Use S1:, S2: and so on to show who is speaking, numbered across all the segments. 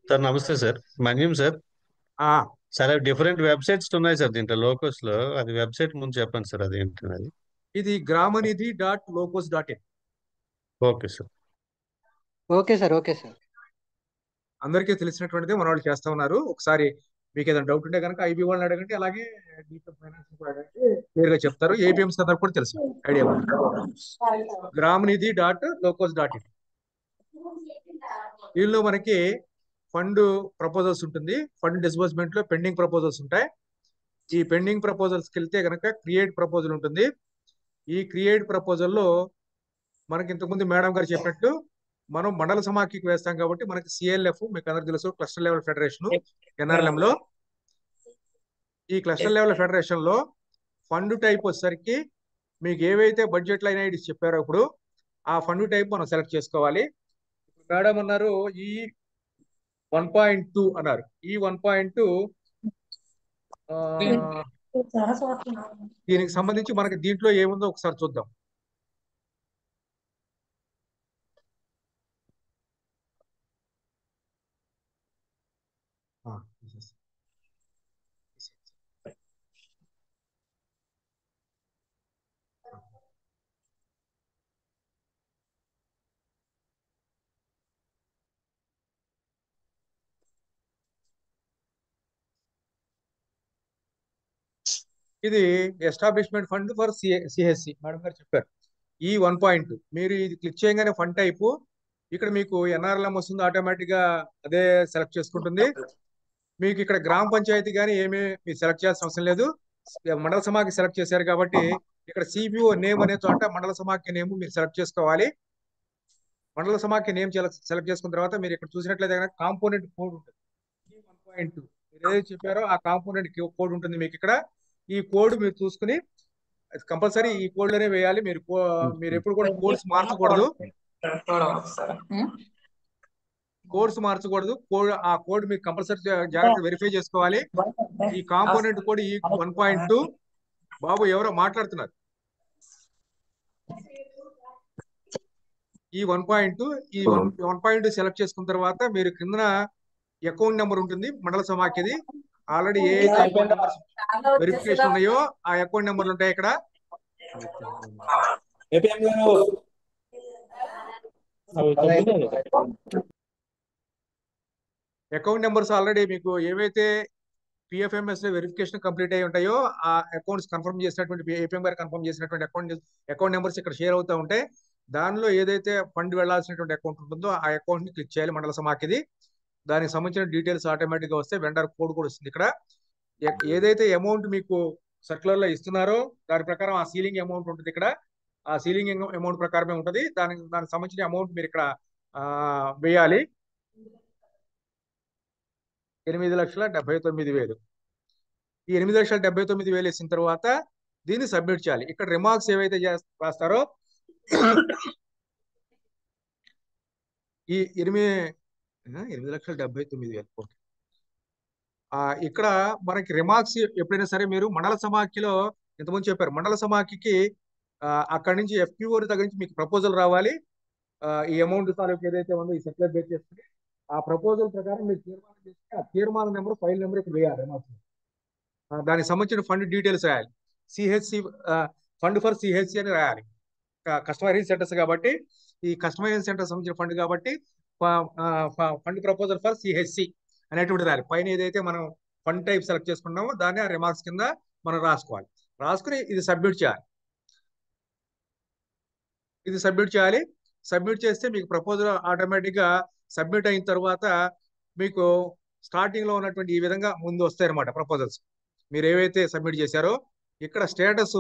S1: Sir నమస్తే sir. మన్యం sir.
S2: ఆ
S1: sir అవి డిఫరెంట్ వెబ్సైట్స్ ఉన్నాయి సార్ దీంట్లో లోకస్ లో. అది వెబ్సైట్ ముందు చెప్పండి సార్, అది ఏంటి అది.
S2: ఇది గ్రామనిధి.locus.in.
S1: Okay sir.
S3: Okay sir. Okay sir.
S2: అందరికీ తెలిసినటువంటిదే మన వాళ్ళు చేస్తా ఉన్నారు. ఒకసారి మీకు ఏదైనా డౌట్ ఉంటే కనుక ఐబీ వాళ్ళని అడగండి, అలాగే డీపీ ఫైనాన్స్ కూడా అడగండి, క్లియర్ గా చెప్తారు. ఏపీఎంస్ అందరికి కూడా తెలుసు, ఐడియా ఉంది. గ్రామనిధి.locus.in. దీనిలో మనకి ఫండ్ ప్రపోజల్స్ ఉంటుంది. ఫండ్ డిస్బర్స్మెంట్ లో పెండింగ్ ప్రపోజల్స్ ఉంటాయి. ఈ పెండింగ్ ప్రపోజల్స్కి వెళ్తే కనుక క్రియేట్ ప్రపోజల్ ఉంటుంది. ఈ క్రియేట్ ప్రపోజల్లో మనకి ఇంతకుముందు మేడం గారు చెప్పినట్టు మనం మండల సమాఖ్యకి వేస్తాం కాబట్టి మనకి సిఎల్ఎఫ్ మీకు అందరికి తెలుసు, క్లస్టర్ లెవెల్ ఫెడరేషన్ ఎన్ఆర్ఎల్ఎం లో. ఈ క్లస్టర్ లెవెల్ ఫెడరేషన్ లో ఫండ్ టైప్ వచ్చేసరికి మీకు ఏవైతే బడ్జెట్ లైన్ ఐడీస్ చెప్పారో ఇప్పుడు ఆ ఫండ్ టైప్ మనం సెలెక్ట్ చేసుకోవాలి. మేడం అన్నారు ఈ 1.2 అన్నారు. ఈ 1.2 దీనికి సంబంధించి మనకి దీంట్లో ఏముందో ఒకసారి చూద్దాం. ఇది establishment fund for CHC madam గారు చెప్పారు. ఈ 1.2 మీరు ఇది క్లిక్ చేయగానే ఫండ్ టైపు ఇక్కడ మీకు ఎన్ఆర్ఎల్ఎం వస్తుంది, ఆటోమేటిక్ గా అదే సెలెక్ట్ చేసుకుంటుంది. మీకు ఇక్కడ గ్రామ పంచాయతీ కానీ ఏమీ మీరు సెలెక్ట్ చేయాల్సిన అవసరం లేదు. మండల సమాఖ్య సెలెక్ట్ చేశారు కాబట్టి ఇక్కడ సిబిఓ నేమ్ అనే చోట మండల సమాఖ్య నేమ్ మీరు సెలెక్ట్ చేసుకోవాలి. మండల సమాఖ్య నేమ్ సెలెక్ట్ చేసుకున్న తర్వాత మీరు ఇక్కడ చూసినట్లయితే కాంపోనెంట్ కోడ్ ఉంటుంది. ఈ 1.2 మీరు ఏదైతే చెప్పారో ఆ కాంపోనెంట్ కోడ్ ఉంటుంది మీకు ఇక్కడ. ఈ కోడ్ మీరు చూసుకుని కంపల్సరీ ఈ కోడ్ లోనే వేయాలి. మీరు ఎప్పుడు కూడా కోడ్స్ మార్చకూడదు. ఆ కోడ్ మీకు కంపల్సరీ జాగ్రత్తగా వెరిఫై చేసుకోవాలి. ఈ కాంపోనెంట్ కోడ్ ఈ 1.2 బాబు ఎవరో మాట్లాడుతున్నారు. ఈ 1.2 సెలెక్ట్ చేసుకున్న తర్వాత మీరు కింద అకౌంట్ నెంబర్ ఉంటుంది మండల సమాఖ్యది. ఆల్రెడీ ఏ అకౌంట్ నెంబర్స్ వెరిఫికేషన్ ఉన్నాయో ఆ అకౌంట్ నెంబర్లు ఉంటాయి ఇక్కడ. అకౌంట్ నెంబర్స్ ఆల్రెడీ మీకు ఏవైతే పిఎఫ్ఎంఎస్ వెరిఫికేషన్ కంప్లీట్ అయి ఉంటాయో ఆ అకౌంట్స్ కన్ఫర్మ్ చేసినటువంటి ఏపీఎం గారు కన్ఫర్మ్ చేసినటువంటి అకౌంట్ నెంబర్స్ ఇక్కడ షేర్ అవుతూ ఉంటాయి. దానిలో ఏదైతే ఫండ్ వెళ్లాల్సినటువంటి అకౌంట్ ఉంటుందో ఆ అకౌంట్ ని క్లిక్ చేయాలి మండల సమాఖ్యది. దానికి సంబంధించిన డీటెయిల్స్ ఆటోమేటిక్ గా వస్తే వెండర్ కోడ్ కూడా వస్తుంది ఇక్కడ. ఏదైతే అమౌంట్ మీకు సర్క్యులర్ లో ఇస్తున్నారో దాని ప్రకారం ఆ సీలింగ్ అమౌంట్ ఉంటుంది ఇక్కడ. ఆ సీలింగ్ అమౌంట్ ప్రకారమే ఉంటుంది. దానికి సంబంధించిన అమౌంట్ మీరు ఇక్కడ వేయాలి. 8,79,000. ఈ 8,79,000 వేసిన తర్వాత దీన్ని సబ్మిట్ చేయాలి. ఇక్కడ రిమార్క్స్ ఏవైతే రాస్తారో ఈ 8,79,000 ఇక్కడ మనకి రిమార్క్స్ ఎప్పుడైనా సరే మీరు మండల సమాఖ్యలో ఇంతకుముందు చెప్పారు, మండల సమాఖ్యకి అక్కడి నుంచి ఎఫ్పిఓ దగ్గర నుంచి మీకు ప్రపోజల్ రావాలి. ఈ అమౌంట్ తాలూకు ఏదైతే ఉందో ఈ సర్క్యులర్ బేస్ చేసుకుని ఆ ప్రపోజల్ ప్రకారం మీరు తీర్మానం చేస్తే ఆ తీర్మానం నెంబర్ ఫైల్ నెంబర్ ఇక్కడ వేయాలి. దానికి సంబంధించిన ఫండ్ డీటెయిల్స్ రాయాలి. సిహెచ్సి ఫండ్ ఫర్ సిహెచ్సి అని రాయాలి. కస్టమైజ్ సెంటర్స్ కాబట్టి ఈ కస్టమైజ్ సెంటర్ సంబంధించిన ఫండ్ కాబట్టి ఫండ్ ప్రపోజల్ ఫర్ సిహెచ్సి అనేటువంటి రాయాలి. పైన ఏదైతే మనం ఫండ్ టైప్ సెలెక్ట్ చేసుకున్నామో దాన్ని ఆ రిమార్క్స్ కింద మనం రాసుకోవాలి. రాసుకుని ఇది సబ్మిట్ చేయాలి. సబ్మిట్ చేస్తే మీకు ప్రపోజల్ ఆటోమేటిక్ గా సబ్మిట్ అయిన తర్వాత మీకు స్టార్టింగ్ లో ఉన్నటువంటి ఈ విధంగా ముందు వస్తాయి అన్నమాట ప్రపోజల్స్. మీరు ఏవైతే సబ్మిట్ చేశారో ఇక్కడ స్టేటస్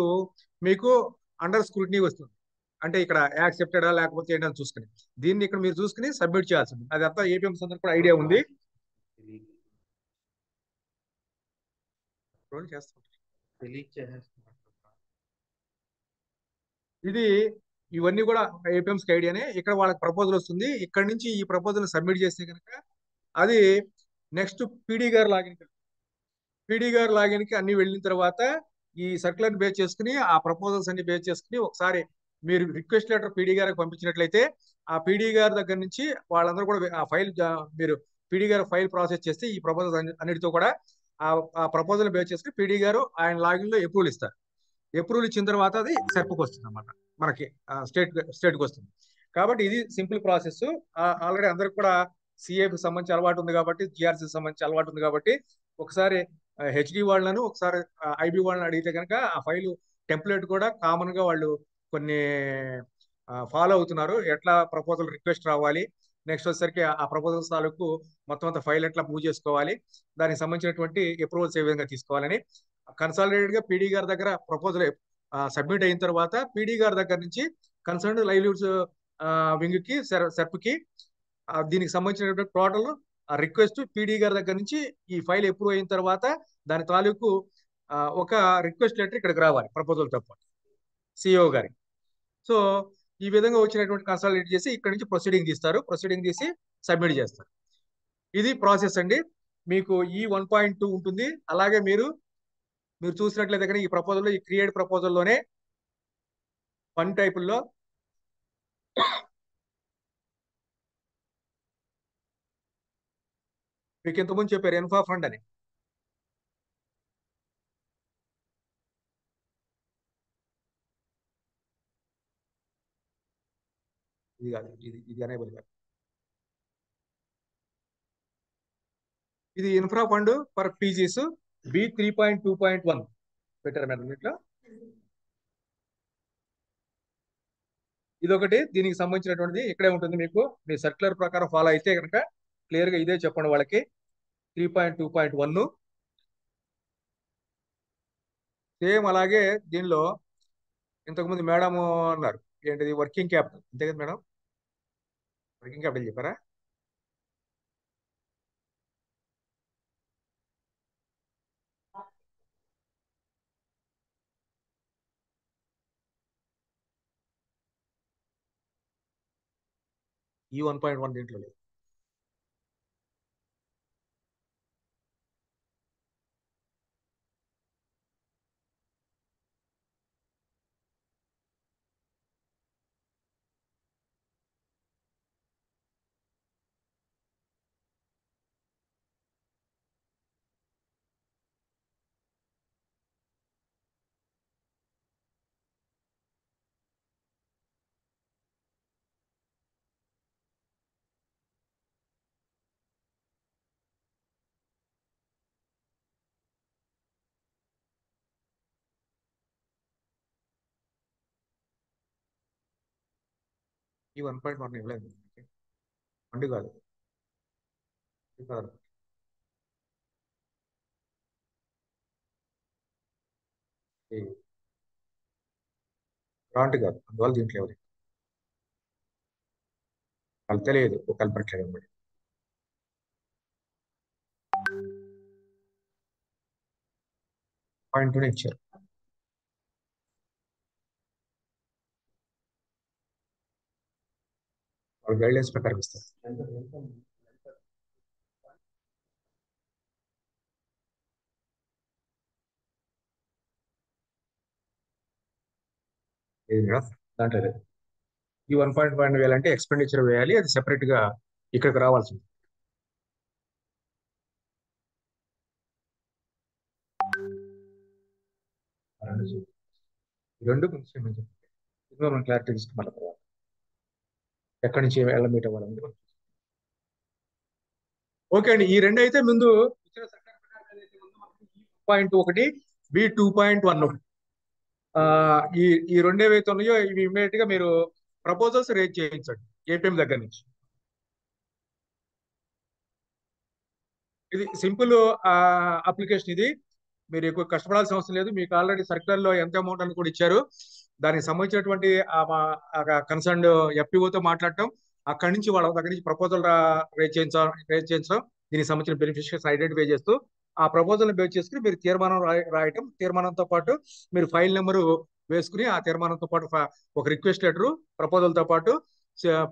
S2: మీకు అండర్ స్క్రూటినీ వస్తుంది. అంటే ఇక్కడ యాక్సెప్టెడా లేకపోతే ఏంటని చూసుకుని దీన్ని ఇక్కడ మీరు చూసుకుని సబ్మిట్ చేయాల్సింది. అది అంతా ఏపీఎంస్ అందరికి కూడా ఐడియా ఉంది. ఇవన్నీ కూడా ఏపీఎంస్ ఐడియానే. ఇక్కడ వాళ్ళకి ప్రపోజల్ వస్తుంది. ఇక్కడ నుంచి ఈ ప్రపోజల్ సబ్మిట్ చేస్తే కనుక అది నెక్స్ట్ పీడీ గారు లాగిన్ కి అన్ని వెళ్ళిన తర్వాత ఈ సర్క్యులర్ బేస్ చేసుకుని ఆ ప్రపోజల్స్ అన్ని బేస్ చేసుకుని ఒకసారి మీరు రిక్వెస్ట్ లెటర్ పీడీ గారికి పంపించినట్లయితే ఆ పీడీ గారి దగ్గర నుంచి వాళ్ళందరూ కూడా ఆ ఫైల్ మీరు పీడీ గారు ఫైల్ ప్రాసెస్ చేస్తే ఈ ప్రపోజల్స్ అన్నిటితో కూడా ఆ ప్రపోజల్ బేస్ చేసుకుని పీడీ గారు ఆయన లాగిన్ లో అప్రూవల్ ఇస్తారు. అప్రూవల్ ఇచ్చిన తర్వాత అది సెర్ప్కి వస్తుంది అన్నమాట, మనకి స్టేట్కి వస్తుంది. కాబట్టి ఇది సింపుల్ ప్రాసెస్. ఆల్రెడీ అందరికి కూడా సిఏకి సంబంధించి అలవాటు ఉంది కాబట్టి, జిఆర్సీకి సంబంధించి అలవాటు ఉంది కాబట్టి, ఒకసారి హెచ్డి వాళ్ళను ఒకసారి ఐబీ వాళ్ళని అడిగితే కనుక ఆ ఫైల్ టెంప్లెట్ కూడా కామన్ గా వాళ్ళు కొన్ని ఫాలో అవుతున్నారు. ఎట్లా ప్రపోజల్ రిక్వెస్ట్ రావాలి, నెక్స్ట్ వచ్చేసరికి ఆ ప్రపోజల్స్ తాలూకు మొత్తం అంతా ఫైల్ ఎట్లా మూవ్ చేసుకోవాలి, దానికి సంబంధించినటువంటి అప్రూవల్స్ ఏ విధంగా తీసుకోవాలని కన్సాలిడేటెడ్ గా పీడీ గారి దగ్గర ప్రపోజల్ సబ్మిట్ అయిన తర్వాత పీడీ గారి దగ్గర నుంచి కన్సర్న్ లైవ్లీహుడ్స్ వింగ్ కి సెర్ప్ కి దీనికి సంబంధించినటువంటి టోటల్ రిక్వెస్ట్ పీడీ గారి దగ్గర నుంచి ఈ ఫైల్ అప్రూవ్ అయిన తర్వాత దాని తాలూకు ఒక రిక్వెస్ట్ లెటర్ ఇక్కడికి రావాలి ప్రపోజల్ తో పాటు సిఇఓ గారికి. సో ఈ విధంగా వచ్చినటువంటి కన్సాలిడేట్ చేసి ఇక్కడ నుంచి ప్రొసీడింగ్ తీస్తారు, ప్రొసీడింగ్ తీసి సబ్మిట్ చేస్తారు. ఇది ప్రాసెస్ అండి. మీకు ఈ 1.2 ఉంటుంది. అలాగే మీరు చూసినట్లయితే కనుక ఈ ప్రపోజల్లో, ఈ క్రియేట్ ప్రపోజల్లోనే ఫండ్ టైపుల్లో మీకు ఇంతకుముందు చెప్పారు ఎన్ఫా ఫండ్ అని. ఇది కాదు, ఇది అనేబుల్ కాదు. ఇది infra fund for PGs B 3.2.1 పెట్టారు మేడం ఇట్లా. ఇదొకటి దీనికి సంబంధించినటువంటిది ఇక్కడే ఉంటుంది. మీకు మీ సర్క్యులర్ ప్రకారం ఫాలో అయితే కనుక క్లియర్ గా ఇదే చెప్పండి వాళ్ళకి. 3.2.1 సేమ్. అలాగే దీనిలో ఇంతకుముందు మేడం అన్నారు ఏంటిది, వర్కింగ్ క్యాపిటల్, అంతే కదా మేడం? వర్కింగ్ క్యాపిటల్ చెప్పారా? ఈ 1.1 దీంట్లో లేదు. ఈ 1.1 ఇవ్వలేదు అండి, కాదు ఇది కాదు. గ్రాంట్ కాదు, అందువల్ల దీంట్లో ఎవరు వాళ్ళు తెలియదు కల్పట్లేదు అనమాట. పాయింట్ ఇచ్చారు. వాళ్ళు గైడ్లైన్స్ ప్రకారం ఇస్తారు. దాంట్లో లేదు. ఈ 1.1 వేయాలంటే ఎక్స్పెండిచర్ వేయాలి, అది సెపరేట్ గా ఇక్కడికి రావాల్సింది. రెండు కొంచెం మనం క్లారిటీ తీసుకున్న తర్వాత ఎక్కడి నుంచి ఎలమీట్ అవ్వాలని. ఓకే అండి, ఈ రెండు అయితే ముందు ఇచ్చిన సర్కార్ ప్రకారం ఏదైతే ఉందో మనకి 1.1 బి 2.1 ఈ రెండు ఏవైతే ఉన్నాయో ఇవి ఇమీడియట్ గా మీరు ప్రపోజల్స్ రేజ్ చేయించండి ఏపీఎం దగ్గర నుంచి. ఇది సింపుల్ అప్లికేషన్. ఇది మీరు ఎక్కువ కష్టపడాల్సిన అవసరం లేదు. మీకు ఆల్రెడీ సర్క్యులర్ లో ఎంత అమౌంట్ అని కూడా ఇచ్చారు. దానికి సంబంధించినటువంటి కన్సర్న్ ఎఫ్పిఓతో మాట్లాడటం, అక్కడి నుంచి వాళ్ళ దగ్గర నుంచి ప్రపోజల్ రేజ్ చేయించడం, దీనికి సంబంధించిన బెనిఫిషియరీస్ ఐడెంటిఫై చేస్తూ ఆ ప్రపోజల్ బేస్ చేసుకుని మీరు తీర్మానం రాయటం, తీర్మానంతో పాటు మీరు ఫైల్ నెంబరు వేసుకుని ఆ తీర్మానంతో పాటు ఒక రిక్వెస్ట్ లెటర్ ప్రపోజల్ తో పాటు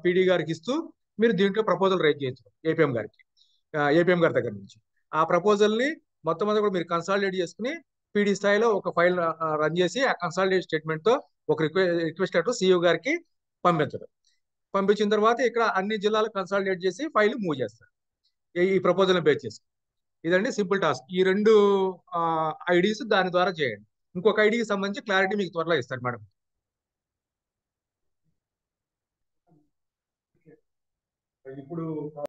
S2: పీడీ గారికి ఇస్తూ మీరు దీంట్లో ప్రపోజల్ రైజ్ చేయొచ్చు ఏపీఎం గారి దగ్గర నుంచి. ఆ ప్రపోజల్ ని మొత్తం అంతా కూడా మీరు కన్సాలిడేట్ చేసుకుని పీడీ స్థాయిలో ఒక ఫైల్ రన్ చేసి ఆ కన్సాలిడేట్ స్టేట్మెంట్ తో ఒక రిక్వెస్ట్ లెటర్ సిఇఓ గారికి పంపించడం. పంపించిన తర్వాత ఇక్కడ అన్ని జిల్లాలు కన్సాలిడేట్ చేసి ఫైల్ మూవ్ చేస్తారు. ఈ ప్రపోజల్ బేస్ చేసి. ఇదండి సింపుల్ టాస్క్. ఈ 2 ఐడీస్ దాని ద్వారా చేయండి. ఇంకొక ఐడికి సంబంధించి క్లారిటీ మీకు త్వరలో ఇస్తారు మేడం. ఇప్పుడు